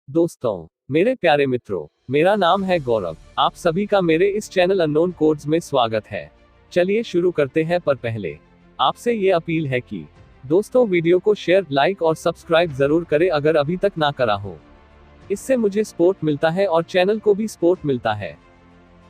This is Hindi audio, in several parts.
दोस्तों, मेरे प्यारे मित्रों, मेरा नाम है गौरव। आप सभी का मेरे इस चैनल अननोन कोड्स में स्वागत है। चलिए शुरू करते हैं, पर पहले आपसे ये अपील है कि दोस्तों वीडियो को शेयर, लाइक और सब्सक्राइब जरूर करें अगर अभी तक ना करा हो। इससे मुझे सपोर्ट मिलता है और चैनल को भी सपोर्ट मिलता है।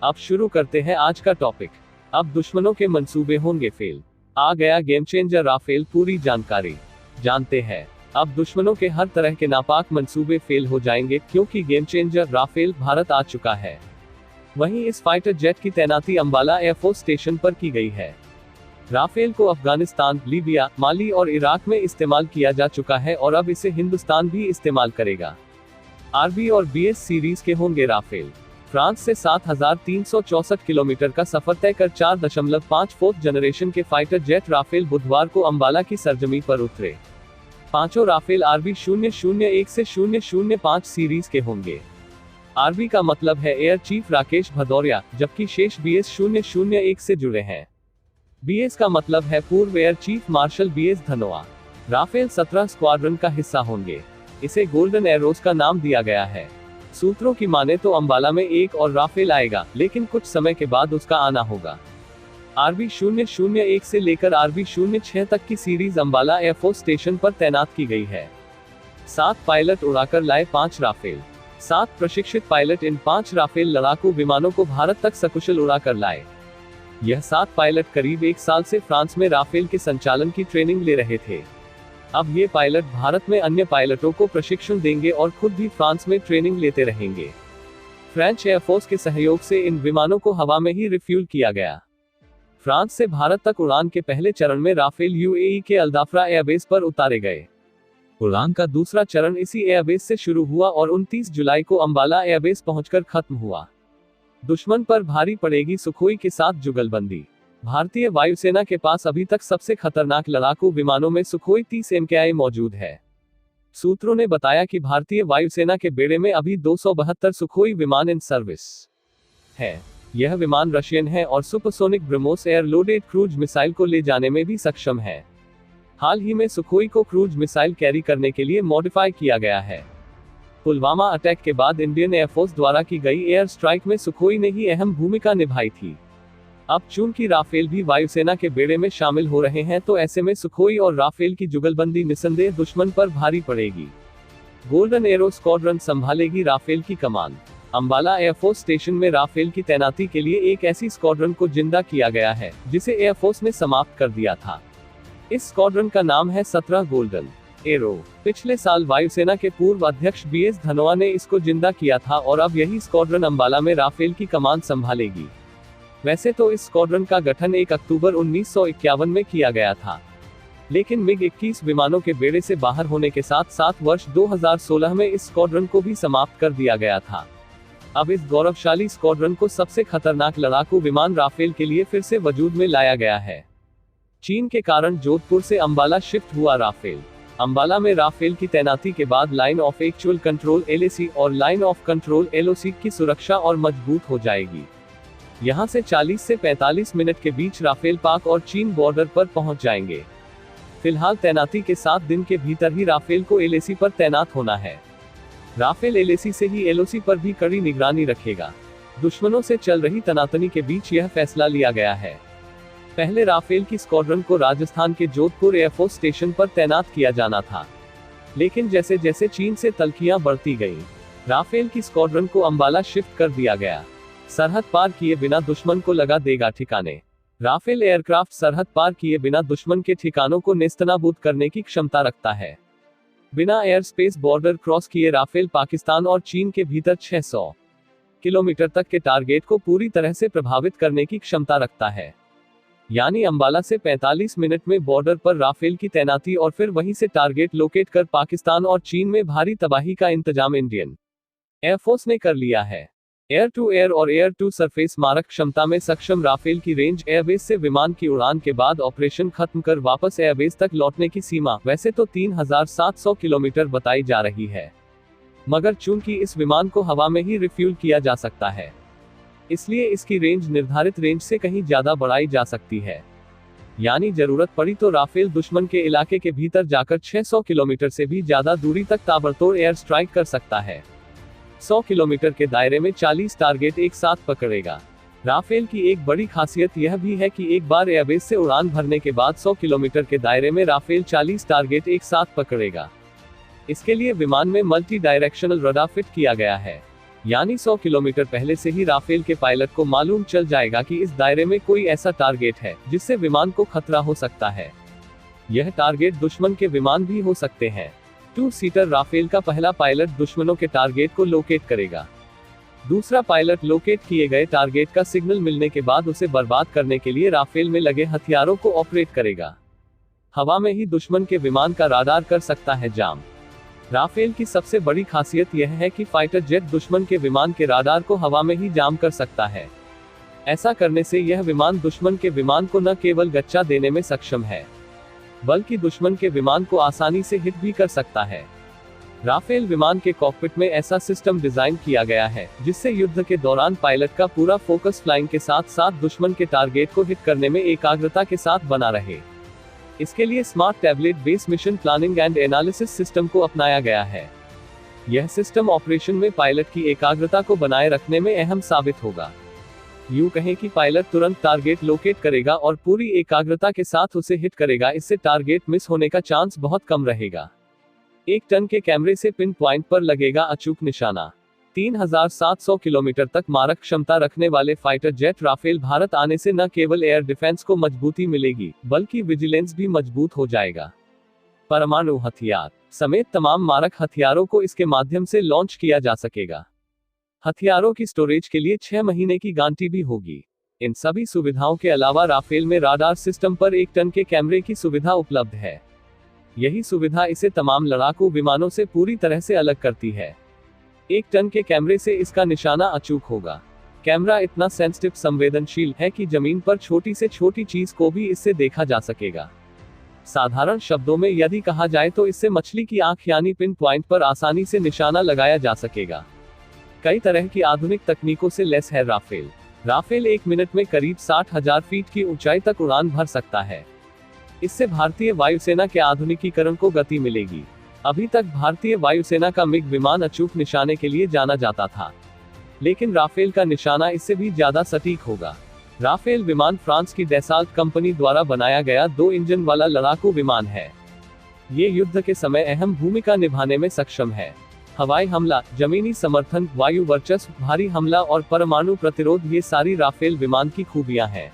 अब शुरू करते हैं आज का टॉपिक। अब दुश्मनों के मंसूबे होंगे फेल। आ गया गेम चेंजर राफेल, पूरी जानकारी जानते हैं। अब दुश्मनों के हर तरह के नापाक मंसूबे फेल हो जाएंगे, क्योंकि गेम चेंजर राफेल भारत आ चुका है। वहीं इस फाइटर जेट की तैनाती अंबाला एयरफोर्स स्टेशन पर की गई है। राफेल को अफगानिस्तान, लीबिया, माली और इराक में इस्तेमाल किया जा चुका है और अब इसे हिंदुस्तान भी इस्तेमाल करेगा। आरबी और बीएस सीरीज के होंगे राफेल। फ्रांस से 7,364 किलोमीटर का सफर तय कर 4.5 फोर्थ जनरेशन के फाइटर जेट राफेल बुधवार को अंबाला की सरजमी पर उतरे। पांचों राफेल आरबी 001 से 005 सीरीज के होंगे। आरबी का मतलब है एयर चीफ राकेश भदौरिया, जबकि शेष बीएस 001 से जुड़े हैं। बीएस का मतलब है पूर्व air chief marshal BS Dhanoa. Rafale 17 squadron का हिस्सा होंगे। इसे गोल्डन एरोस का नाम दिया गया है। सूत्रों की माने तो अंबाला में एक और राफेल आएगा, लेकिन कुछ समय के बाद उसका आना होगा। आरबी 001 से लेकर आरबी 06 तक की सीरीज अंबाला एयरफोर्स स्टेशन पर तैनात की गई है। 7 पायलट उड़ाकर लाए 5 राफेल। 7 प्रशिक्षित पायलट इन 5 राफेल लड़ाकू विमानों को भारत तक सकुशल उड़ाकर लाए। यह 7 पायलट करीब 1 साल से फ्रांस में राफेल के संचालन की ट्रेनिंग ले रहे थे। अब ये पायलट भारत में अन्य पायलटों को प्रशिक्षण देंगे और खुद भी फ्रांस में ट्रेनिंग लेते रहेंगे। फ्रेंच एयरफोर्स के सहयोग से इन विमानों को हवा में ही रिफ्यूल किया गया। फ्रांस से भारत तक उड़ान के पहले चरण में राफेल यूएई के अल्दाफ्रा एयरबेस पर उतारे गए। उड़ान का दूसरा चरण इसी एयरबेस से शुरू हुआ और 29 जुलाई को अंबाला एयरबेस पहुंचकर खत्म हुआ। दुश्मन पर भारी पड़ेगी सुखोई के साथ जुगलबंदी। भारतीय वायुसेना के पास अभी तक सबसे खतरनाक लड़ाकू विमानों में सुखोई 30 MKI मौजूद है। सूत्रों ने बताया कि भारतीय वायुसेना के बेड़े में अभी 272 सुखोई विमान इन सर्विस है। यह विमान रशियन है और supersonic BrahMos air loaded cruise missile को ले जाने में भी सक्षम है। हाल ही में सुखोई को क्रूज मिसाइल कैरी करने के लिए मॉडिफाई किया गया है। पुलवामा अटैक के बाद इंडियन एयरफोर्स द्वारा की गई एयर स्ट्राइक में सुखोई ने ही अहम भूमिका निभाई थी। अब चूंकि राफेल भी वायुसेना के बेड़े में शामिल हो रहे हैं, तो ऐसे में सुखोई और राफेल की जुगलबंदी निस्संदेह दुश्मन पर भारी पड़ेगी। गोल्डन एरो स्क्वाड्रन संभालेगी राफेल की कमान। अंबाला एयरफोर्स स्टेशन में राफेल की तैनाती के लिए एक ऐसी स्क्वाड्रन को जिंदा किया गया है, जिसे एयरफोर्स ने समाप्त कर दिया था। इस स्क्वाड्रन का नाम है 17 गोल्डन एरो। पिछले साल वायुसेना के पूर्व अध्यक्ष बीएस धनोआ ने इसको जिंदा किया था और अब यही स्क्वाड्रन अंबाला में राफेल की कमान संभालेगी। वैसे तो इस स्क्वाड्रन का गठन 1 अक्टूबर 1951 में किया गया था, लेकिन मिग-21 विमानों के बेड़े से बाहर होने के साथ साथ वर्ष 2016 में इस स्क्वाड्रन को भी समाप्त कर दिया गया था। अब इस गौरवशाली स्क्वाड्रन को सबसे खतरनाक लड़ाकू विमान राफेल के लिए फिर से वजूद में लाया गया है। चीन के कारण जोधपुर से अंबाला शिफ्ट हुआ राफेल। अंबाला में राफेल की तैनाती के बाद line of actual control LAC और लाइन ऑफ कंट्रोल LOC की सुरक्षा और मजबूत हो जाएगी। यहां से 40 से 45 मिनट के बीच राफेल पाक और चीन बॉर्डर पर पहुंच जाएंगे। फिलहाल तैनाती के 7 दिन के भीतर ही राफेल को LAC पर तैनात होना है। राफेल LAC से ही LOC पर भी कड़ी निगरानी रखेगा। दुश्मनों से चल रही तनातनी के बीच यह फैसला लिया गया है। पहले राफेल की स्क्वाड्रन को राजस्थान के जोधपुर एयरफोर्स स्टेशन पर तैनात किया जाना था, लेकिन जैसे जैसे चीन से तल्खियां बढ़ती गईं, राफेल की स्क्वाड्रन को अंबाला शिफ्ट कर दिया गया। सरहद पार किए बिना दुश्मन को लगा देगा ठिकाने। राफेल एयरक्राफ्ट सरहद पार किए बिना दुश्मन के ठिकानों को नेस्तनाबूद करने की क्षमता रखता है। बिना एयर स्पेस बॉर्डर क्रॉस किए राफेल पाकिस्तान और चीन के भीतर 600 किलोमीटर तक के टारगेट को पूरी तरह से प्रभावित करने की क्षमता रखता है। यानी अंबाला से 45 मिनट में बॉर्डर पर राफेल की तैनाती और फिर वहीं से टारगेट लोकेट कर पाकिस्तान और चीन में भारी तबाही का इंतजाम इंडियन एयरफोर्स ने कर लिया है। एयर टू एयर और एयर टू सरफेस मारक क्षमता में सक्षम राफेल की रेंज एयरबेस से विमान की उड़ान के बाद ऑपरेशन खत्म कर वापस एयरबेस तक लौटने की सीमा वैसे तो 3700 किलोमीटर बताई जा रही है, मगर चूंकि इस विमान को हवा में ही रिफ्यूल किया जा सकता है, इसलिए इसकी रेंज निर्धारित रेंज से कहीं ज्यादा बढ़ाई जा सकती है। यानी जरूरत पड़ी तो राफेल दुश्मन के इलाके के भीतर जाकर 600 किलोमीटर से भी ज्यादा दूरी तक ताबड़तोड़ एयर स्ट्राइक कर सकता है। 100 किलोमीटर के दायरे में 40 टारगेट एक साथ पकड़ेगा। राफेल की एक बड़ी खासियत यह भी है कि एक बार एयरबेस से उड़ान भरने के बाद 100 किलोमीटर के दायरे में राफेल 40 टारगेट एक साथ पकड़ेगा। इसके लिए विमान में मल्टी डायरेक्शनल रडार फिट किया गया है, यानी 100 किलोमीटर पहले से ही राफेल के पायलट को मालूम चल जाएगा कि इस दायरे में कोई ऐसा टारगेट है जिससे विमान को खतरा हो सकता है। यह टारगेट दुश्मन के विमान भी हो सकते हैं। 2 सीटर राफेल का पहला पायलट दुश्मनों के टारगेट को लोकेट करेगा। दूसरा पायलट लोकेट किए गए टारगेट का सिग्नल मिलने के बाद उसे बर्बाद करने के लिए राफेल में लगे हथियारों को ऑपरेट करेगा। हवा में ही दुश्मन के विमान का राडार कर सकता है जाम। राफेल की सबसे बड़ी खासियत यह है कि फाइटर जेट दुश्मन के विमान के राडार को हवा में ही जाम कर सकता है। ऐसा करने से यह विमान दुश्मन के विमान को न केवल गच्चा देने में सक्षम है, बल्कि दुश्मन के विमान को आसानी से हिट भी कर सकता है। राफेल विमान के कॉकपिट में ऐसा सिस्टम डिजाइन किया गया है जिससे युद्ध के दौरान पायलट का पूरा फोकस फ्लाइंग के साथ साथ दुश्मन के टारगेट को हिट करने में एकाग्रता के साथ बना रहे। इसके लिए smart tablet based mission planning and analysis system को अपनाया गया है। यह सिस्टम ऑपरेशन में पायलट की एकाग्रता को बनाए रखने में अहम साबित होगा। यूं कहें कि पायलट तुरंत टारगेट लोकेट करेगा और पूरी एकाग्रता के साथ उसे हिट करेगा। इससे टारगेट मिस होने का चांस बहुत कम रहेगा। 1 टन के कैमरे से पिन पॉइंट पर लगेगा अचूक निशाना। 3700 किलोमीटर तक मारक क्षमता रखने वाले फाइटर जेट राफेल भारत आने से न केवल एयर डिफेंस को मजबूती मिलेगी, बल्कि विजिलेंस भी मजबूत हो जाएगा। परमाणु हथियार समेत तमाम मारक हथियारों को इसके माध्यम से लॉन्च किया जा सकेगा। हथियारों की स्टोरेज के लिए 6 महीने की गारंटी भी होगी। इन सभी सुविधाओं के अलावा राफेल में राडार सिस्टम पर 1 टन के कैमरे की सुविधा उपलब्ध है। यही सुविधा इसे तमाम लड़ाकू विमानों से पूरी तरह से अलग करती है। 1 टन के कैमरे से इसका निशाना अचूक होगा। कैमरा इतना सेंसिटिव संवेदनशील है कि जमीन पर छोटी से छोटी चीज को भी इससे देखा जा सकेगा। साधारण शब्दों में यदि कहा जाए तो इससे मछली की आंख यानी पिन पॉइंट पर आसानी से निशाना लगाया जा सकेगा। कई तरह की आधुनिक तकनीकों से लैस है राफेल। राफेल 1 मिनट में करीब 60,000 फीट की ऊंचाई तक उड़ान भर सकता है। इससे भारतीय वायुसेना के आधुनिकीकरण को गति मिलेगी। अभी तक भारतीय वायुसेना का मिग विमान अचूक निशाने के लिए जाना जाता था, लेकिन राफेल का निशाना इससे भी ज्यादा सटीक होगा। राफेल विमान फ्रांस की डैसाल्ट कंपनी द्वारा बनाया गया 2 इंजन वाला लड़ाकू विमान है। ये युद्ध के समय अहम भूमिका निभाने में सक्षम है। हवाई हमला, जमीनी समर्थन, वायु वर्चस्व, भारी हमला और परमाणु प्रतिरोध, ये सारी राफेल विमान की खूबियां हैं।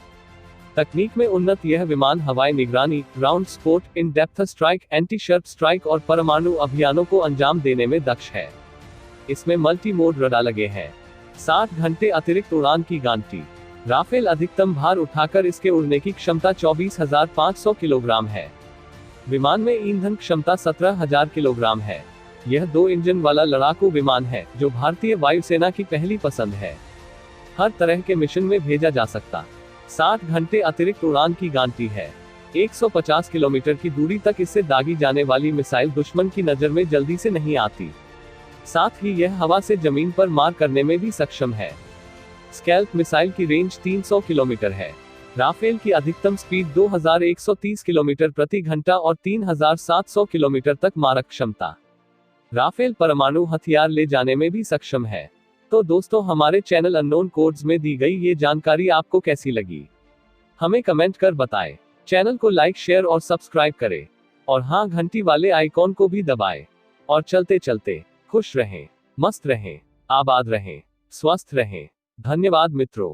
तकनीक में उन्नत यह विमान हवाई निगरानी, ground support, in depth strike, anti ship strike और परमाणु अभियानों को अंजाम देने में दक्ष है। इसमें मल्टी मोड रडार लगे हैं। 60 घंटे अतिरिक्त उड़ान की गारंटी। राफेल अधिकतम भार उठाकर इसके उड़ने की क्षमता 24,500 किलोग्राम है। विमान में ईंधन क्षमता 17,000 किलोग्राम है। यह 2 इंजन वाला लड़ाकू विमान है जो भारतीय वायुसेना की पहली पसंद है। हर तरह के मिशन में भेजा जा सकता। 60 घंटे अतिरिक्त उड़ान की गारंटी है। 150 किलोमीटर की दूरी तक इससे दागी जाने वाली मिसाइल दुश्मन की नजर में जल्दी से नहीं आती। साथ ही यह हवा से जमीन पर मार करने में भी सक्षम है। स्कैल्प मिसाइल की रेंज 300 किलोमीटर है। राफेल की अधिकतम स्पीड 2130 किलोमीटर प्रति घंटा और 3700 किलोमीटर तक मारक क्षमता। राफेल परमाणु हथियार ले जाने में भी सक्षम है। तो दोस्तों, हमारे चैनल अननोन कोड्स में दी गई ये जानकारी आपको कैसी लगी, हमें कमेंट कर बताएं। चैनल को लाइक, शेयर और सब्सक्राइब करें, और हाँ, घंटी वाले आइकॉन को भी दबाएं। और चलते चलते खुश रहें, मस्त रहें, आबाद रहें, स्वस्थ रहें। धन्यवाद मित्रों।